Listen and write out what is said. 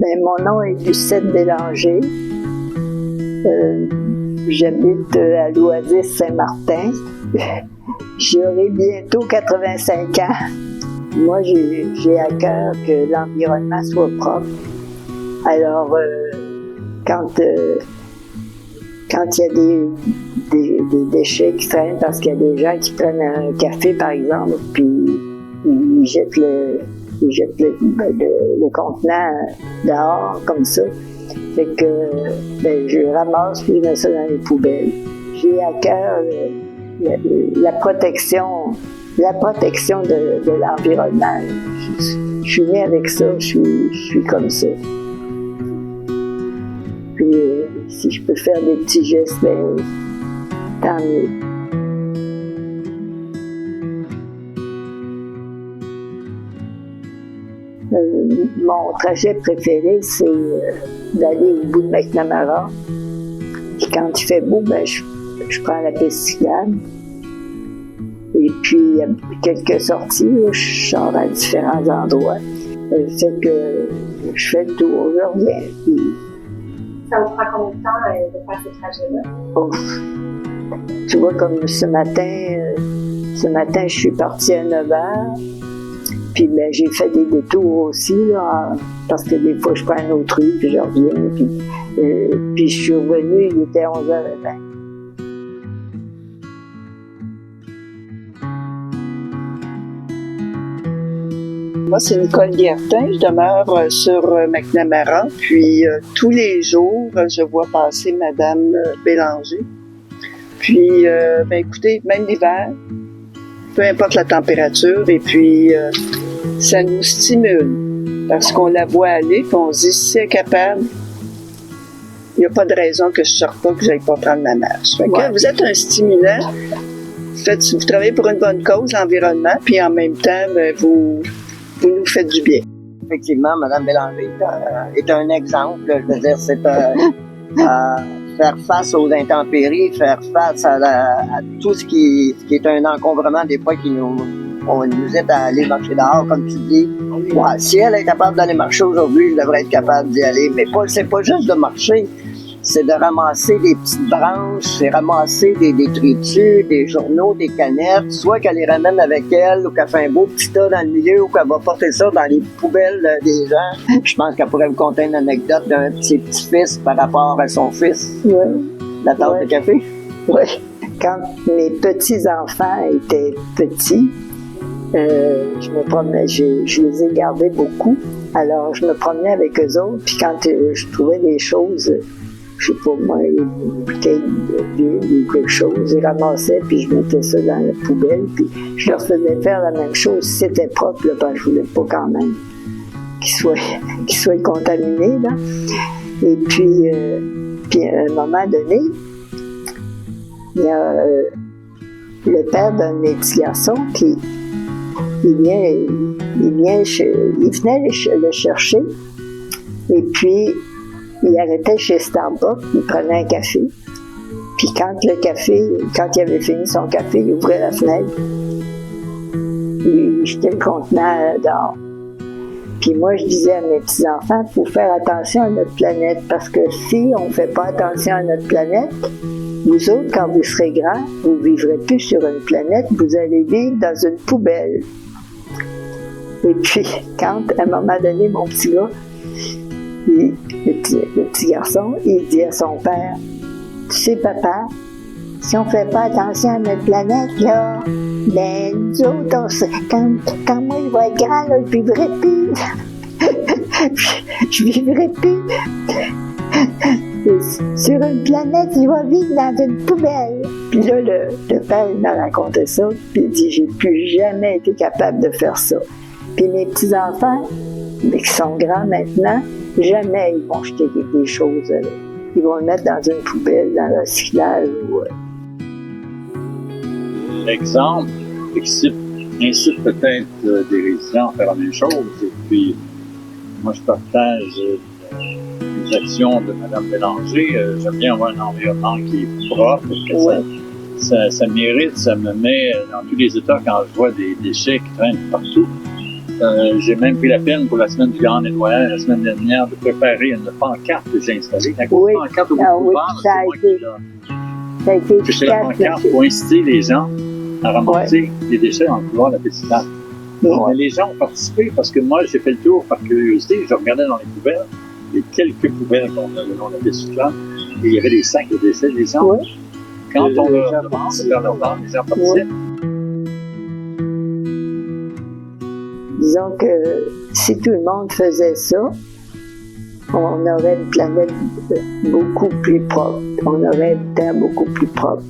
Ben, mon nom est Lucette Bélanger. J'habite à l'Oasis-Saint-Martin. J'aurai bientôt 85 ans. Moi, j'ai à cœur que l'environnement soit propre. Alors, quand il y a des déchets qui traînent, parce qu'il y a des gens qui prennent un café, par exemple, puis ils jettent le contenant dehors, comme ça. Fait que je ramasse puis je mets ça dans les poubelles. J'ai à cœur la protection de l'environnement. Je suis née avec ça, je suis comme ça. Puis si je peux faire des petits gestes, tant mieux. Mon trajet préféré, c'est d'aller au bout de McNamara. Puis quand il fait beau, je prends la piste cyclable. Et puis, il y a quelques sorties, là, je sors à différents endroits. Fait que je fais le tour, je reviens. Puis... Ça vous prend combien de temps de faire ce trajet-là? Ouf. Tu vois, comme ce matin, je suis partie à 9h. Puis j'ai fait des détours aussi, là, parce que des fois, je prends une autre rue, puis je reviens. Puis je suis revenue, il était 11h20. Moi, c'est Nicole Guertin. Je demeure sur McNamara. Puis, tous les jours, je vois passer Madame Bélanger. Puis, écoutez, même l'hiver, peu importe la température, et puis, ça nous stimule. Parce qu'on la voit aller, puis on se dit, si elle est capable, il n'y a pas de raison que je ne sorte pas, que je n'aille pas prendre ma marche. Fait que vous êtes un stimulant. Vous travaillez pour une bonne cause, l'environnement, puis en même temps, vous nous faites du bien. Effectivement, Mme Bélanger est un exemple. Je veux dire, c'est faire face aux intempéries, faire face à tout ce qui est un encombrement des fois qui nous aide à aller marcher dehors, comme tu dis. Ouais, si elle est capable d'aller marcher aujourd'hui, je devrais être capable d'y aller. Mais c'est pas juste de marcher, c'est de ramasser des petites branches, c'est ramasser des détritus, des journaux, des canettes, soit qu'elle les ramène avec elle, ou qu'elle fait un beau petit tas dans le milieu, ou qu'elle va porter ça dans les poubelles des gens. Je pense qu'elle pourrait vous conter une anecdote d'un de ses petits-fils par rapport à son fils. Oui. La tasse de café. Oui. Quand mes petits-enfants étaient petits, je me promenais, je les ai gardés beaucoup. Alors, je me promenais avec eux autres, puis quand je trouvais des choses, je sais pas moi, une bouteille d'huile ou quelque chose, je ramassais, puis je mettais ça dans la poubelle, puis je leur faisais faire la même chose. Si c'était propre, là, parce que je voulais pas quand même qu'ils soient contaminés, là. Et puis à un moment donné, il y a le père d'un de mes petits garçons qui venait le chercher, et puis il arrêtait chez Starbucks, il prenait un café. Puis quand il avait fini son café, il ouvrait la fenêtre. Il jetait le contenant dehors. Puis moi, je disais à mes petits-enfants, il faut faire attention à notre planète, parce que si on ne fait pas attention à notre planète, vous autres, quand vous serez grands, vous ne vivrez plus sur une planète, vous allez vivre dans une poubelle. Et puis, quand, à un moment donné, mon petit gars, le petit garçon, il dit à son père, « Tu sais, papa, si on ne fait pas attention à notre planète, là, nous autres, quand moi je vais être grand, là, je vivrai plus. Je vivrai plus. Sur une planète, il va vivre dans une poubelle. » Puis là, le père, il m'a raconté ça, puis il dit, « J'ai plus jamais été capable de faire ça. » Puis mes petits-enfants, qui sont grands maintenant, jamais ils vont jeter des choses. Ils vont le mettre dans une poubelle, dans le recyclage. L'exemple incite peut-être des résidents à faire la même chose. Et puis, moi, je partage les actions de Mme Bélanger. J'aime bien avoir un environnement qui est propre. Ça mérite, ça me met dans tous les états quand je vois des déchets qui traînent partout. J'ai même pris la peine pour la semaine du grand nettoyage, la semaine dernière, de préparer une pancarte que j'ai installée. La grosse pancarte au bout du boulevard, c'est moi qui Ça a été j'ai fait la pancarte pour inciter les gens à ramasser les déchets dans le couloir de la petite dame. Mais les gens ont participé parce que moi, j'ai fait le tour par curiosité. Je regardais dans les poubelles, les quelques poubelles qu'on a le long de la piste cyclable, et il y avait des sacs de déchets. Les gens, quand on leur demande de faire leur part, les gens participent. Disons que si tout le monde faisait ça, on aurait une planète beaucoup plus propre, on aurait une terre beaucoup plus propre.